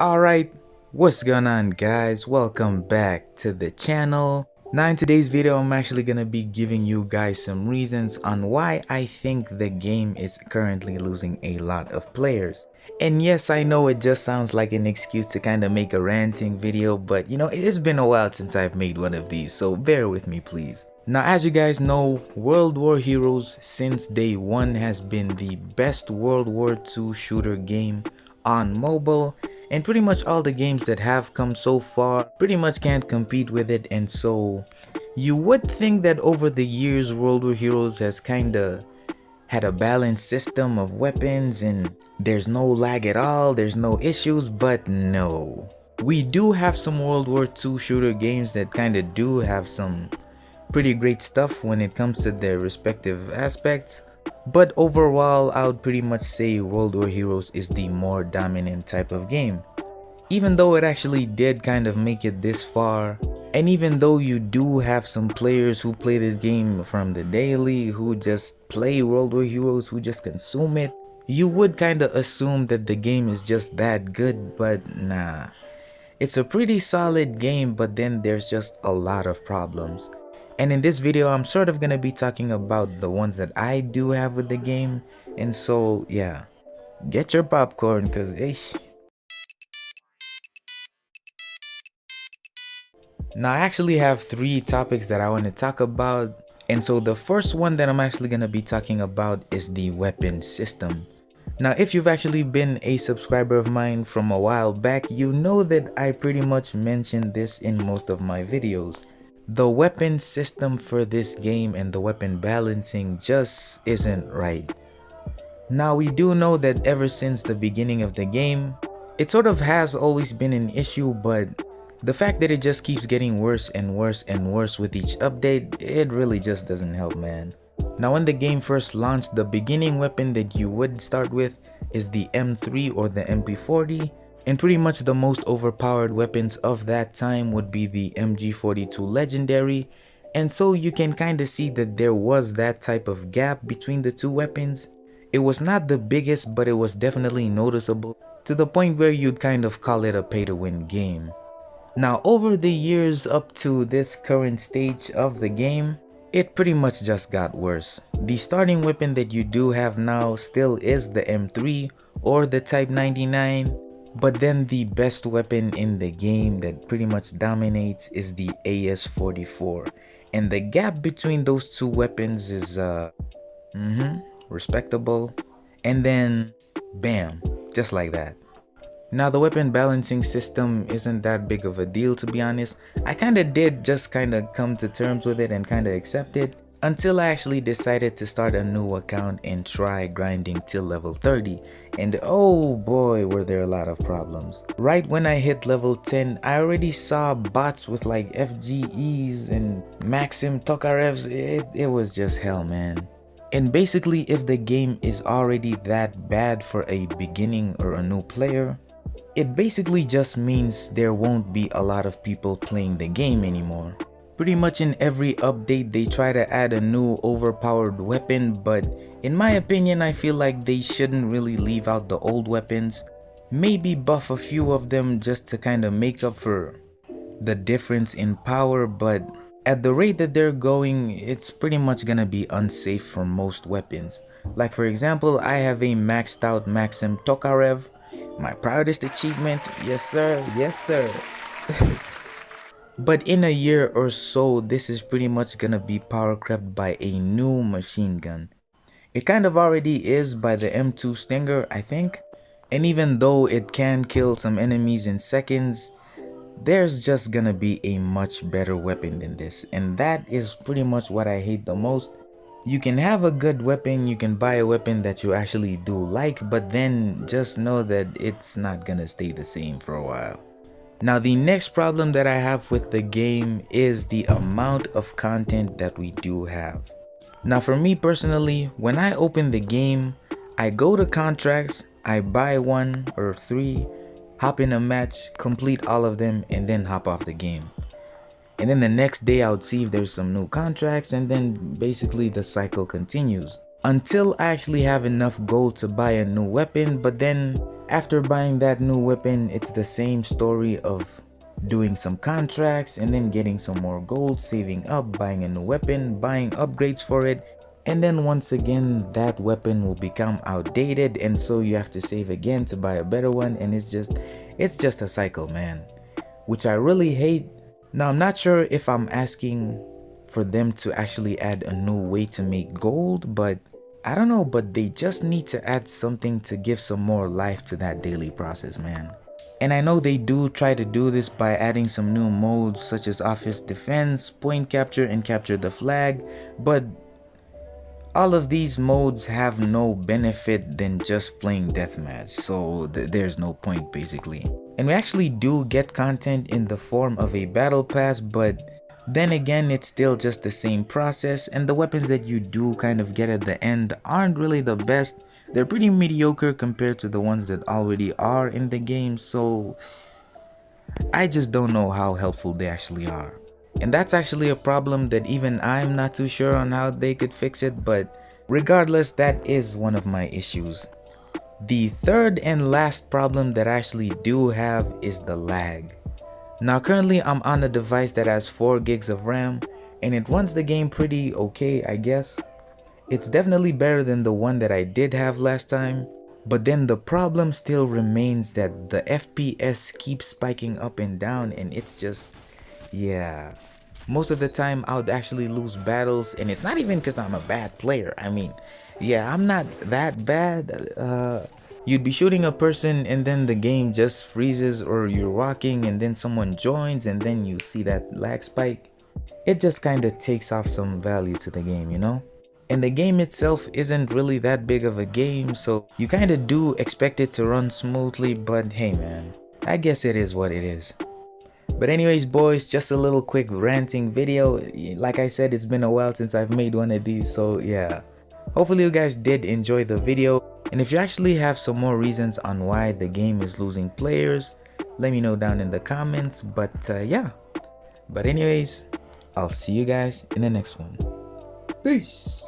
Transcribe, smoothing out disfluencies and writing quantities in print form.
Alright, what's going on guys? Welcome back to the channel. Now in today's video, I'm actually gonna be giving you guys some reasons on why I think the game is currently losing a lot of players. And yes, I know it just sounds like an excuse to kind of make a ranting video, but you know, it's been a while since I've made one of these, so bear with me please. Now as you guys know, World War Heroes since day one has been the best World War II shooter game on mobile, and pretty much all the games that have come so far pretty much can't compete with it. And so you would think that over the years World War Heroes has kinda had a balanced system of weapons and there's no lag at all, there's no issues, but no. We do have some World War II shooter games that kinda do have some pretty great stuff when it comes to their respective aspects, but overall I would pretty much say World War Heroes is the more dominant type of game. Even though it actually did kind of make it this far, and even though you do have some players who play this game from the daily, who just play World War Heroes, who just consume it, you would kind of assume that the game is just that good, but nah. It's a pretty solid game, but then there's just a lot of problems. And in this video, I'm sort of gonna be talking about the ones that I do have with the game. And so, yeah, get your popcorn, cause Now I actually have three topics that I want to talk about. And so the first one that I'm actually gonna be talking about is the weapon system. Now if you've actually been a subscriber of mine from a while back, you know that I pretty much mentioned this in most of my videos. The weapon system for this game and the weapon balancing just isn't right. Now we do know that ever since the beginning of the game, it sort of has always been an issue, but the fact that it just keeps getting worse and worse and worse with each update, it really just doesn't help, man. Now when the game first launched, the beginning weapon that you would start with is the M3 or the MP40. And pretty much the most overpowered weapons of that time would be the MG42 Legendary, and so you can kinda see that there was that type of gap between the two weapons. It was not the biggest, but it was definitely noticeable, to the point where you'd kind of call it a pay-to-win game. Now over the years up to this current stage of the game, it pretty much just got worse. The starting weapon that you do have now still is the M3 or the Type 99. But then the best weapon in the game that pretty much dominates is the AS44. And the gap between those two weapons is respectable. And then bam, just like that. Now the weapon balancing system isn't that big of a deal, to be honest. I kinda did just kinda come to terms with it and kinda accept it, until I actually decided to start a new account and try grinding till level 30, and oh boy were there a lot of problems. Right when I hit level 10, I already saw bots with like FGEs and Maxim Tokarevs. It was just hell, man. And basically if the game is already that bad for a beginning or a new player, it basically just means there won't be a lot of people playing the game anymore. Pretty much in every update they try to add a new overpowered weapon, but in my opinion I feel like they shouldn't really leave out the old weapons. Maybe buff a few of them just to kind of make up for the difference in power, but at the rate that they're going, it's pretty much gonna be unsafe for most weapons. Like for example, I have a maxed out Maxim Tokarev, my proudest achievement, yes sir, yes sir. But in a year or so, this is pretty much gonna be power crept by a new machine gun. It kind of already is by the M2 Stinger, I think. And even though it can kill some enemies in seconds, there's just gonna be a much better weapon than this. And that is pretty much what I hate the most. You can have a good weapon, you can buy a weapon that you actually do like, but then just know that it's not gonna stay the same for a while. Now the next problem that I have with the game is the amount of content that we do have. Now for me personally, when I open the game, I go to contracts, I buy 1 or 3, hop in a match, complete all of them, and then hop off the game. And then the next day I would see if there's some new contracts, and then basically the cycle continues. until I actually have enough gold to buy a new weapon. But then after buying that new weapon, it's the same story of doing some contracts and then getting some more gold, saving up, buying a new weapon, buying upgrades for it, and then once again that weapon will become outdated, and so you have to save again to buy a better one, and it's just a cycle, man, which I really hate. Now I'm not sure if I'm asking for them to actually add a new way to make gold, but I don't know, but they just need to add something to give some more life to that daily process, man. And I know they do try to do this by adding some new modes such as office defense, point capture, and capture the flag, but all of these modes have no benefit than just playing deathmatch, so there's no point basically. And we actually do get content in the form of a battle pass, but then again it's still just the same process, and the weapons that you do kind of get at the end aren't really the best. They're pretty mediocre compared to the ones that already are in the game, so I just don't know how helpful they actually are. And that's actually a problem that even I'm not too sure on how they could fix it, but regardless, that is one of my issues. The third and last problem that I actually do have is the lag. Now currently I'm on a device that has 4 gigs of RAM and it runs the game pretty okay, I guess. It's definitely better than the one that I did have last time, but then the problem still remains that the FPS keeps spiking up and down, and it's just, yeah. Most of the time I would actually lose battles, and it's not even because I'm a bad player. I mean, yeah, I'm not that bad. You'd be shooting a person and then the game just freezes, or you're walking and then someone joins and then you see that lag spike. It just kind of takes off some value to the game, you know? And the game itself isn't really that big of a game, so you kind of do expect it to run smoothly, but hey man, I guess it is what it is. But anyways boys, just a little quick ranting video. Like I said, it's been a while since I've made one of these, so yeah. Hopefully you guys did enjoy the video, and if you actually have some more reasons on why the game is losing players, let me know down in the comments. But yeah, but anyways, I'll see you guys in the next one. Peace.